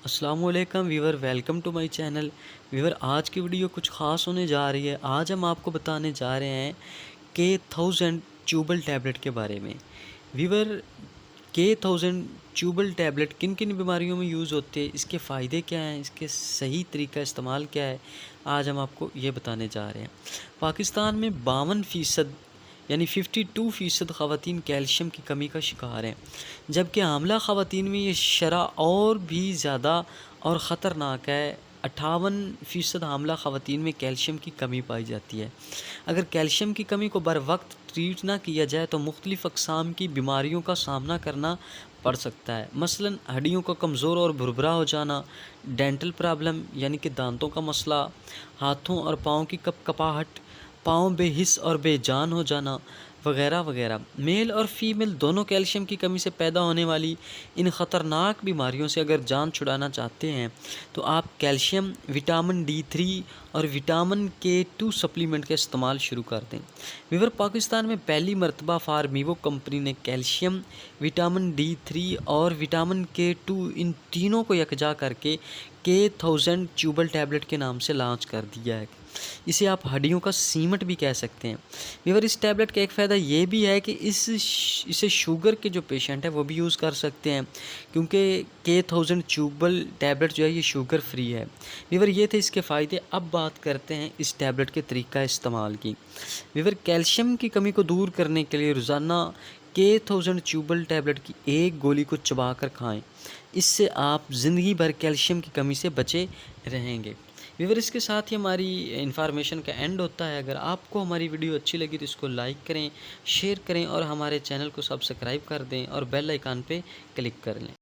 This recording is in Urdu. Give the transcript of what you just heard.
السلام علیکم ویور، welcome to my channel viewer. آج کی ویڈیو کچھ خاص ہونے جا رہی ہے۔ آج ہم آپ کو بتانے جا رہے ہیں K1000 چیوبل ٹیبلٹ کے بارے میں۔ ویور، K1000 چیوبل ٹیبلٹ کن کن بیماریوں میں یوز ہوتے ہیں، اس کے فائدے کیا ہیں، اس کے صحیح طریقہ استعمال کیا ہے، آج ہم آپ کو یہ بتانے جا رہے ہیں۔ پاکستان میں 52% یعنی 52% خواتین کیلشیم کی کمی کا شکار ہیں، جبکہ حاملہ خواتین میں یہ شرح اور بھی زیادہ اور خطرناک ہے۔ 58% حاملہ خواتین میں کیلشیم کی کمی پائی جاتی ہے۔ اگر کیلشیم کی کمی کو بر وقت ٹریٹ نہ کیا جائے تو مختلف اقسام کی بیماریوں کا سامنا کرنا پڑ سکتا ہے، مثلاً ہڈیوں کا کمزور اور بھربھرا ہو جانا، ڈینٹل پرابلم یعنی کہ دانتوں کا مسئلہ، ہاتھوں اور پاؤں کی کپاہٹ، پاؤں بے حس اور بے جان ہو جانا وغیرہ وغیرہ۔ میل اور فیمیل دونوں کیلشیم کی کمی سے پیدا ہونے والی ان خطرناک بیماریوں سے اگر جان چھڑانا چاہتے ہیں تو آپ کیلشیم، وٹامن D3 اور وٹامن K2 سپلیمنٹ کا استعمال شروع کر دیں۔ ویور، پاکستان میں پہلی مرتبہ فارمیوو کمپنی نے کیلشیم، وٹامن D3 اور وٹامن K2 ان تینوں کو یکجا کر کے K1000 چیوبل ٹیبلٹ کے نام سے لانچ کر دیا ہے۔ اسے آپ ہڈیوں کا سیمٹ بھی کہہ سکتے ہیں۔ ویور، اس ٹیبلٹ کا ایک فائدہ یہ بھی ہے کہ اسے شوگر کے جو پیشنٹ ہیں وہ بھی یوز کر سکتے ہیں، کیونکہ K1000 چیوبل ٹیبلٹ جو ہے یہ شوگر فری ہے۔ ویور، یہ تھے اس کے فائدے۔ اب بات کرتے ہیں اس ٹیبلٹ کے طریقہ استعمال کی۔ ویور، کیلشیم کی کمی کو دور کرنے کے لیے روزانہ K1000 چیوبل ٹیبلٹ کی ایک گولی کو چبا کر کھائیں۔ اس سے آپ زندگی بھر کیلشیم کی کمی سے بچے رہیں گے۔ ویور، اس کے ساتھ ہی ہماری انفارمیشن کا اینڈ ہوتا ہے۔ اگر آپ کو ہماری ویڈیو اچھی لگی تو اس کو لائک کریں، شیئر کریں اور ہمارے چینل کو سبسکرائب کر دیں اور بیل آئیکن پہ کلک کر لیں۔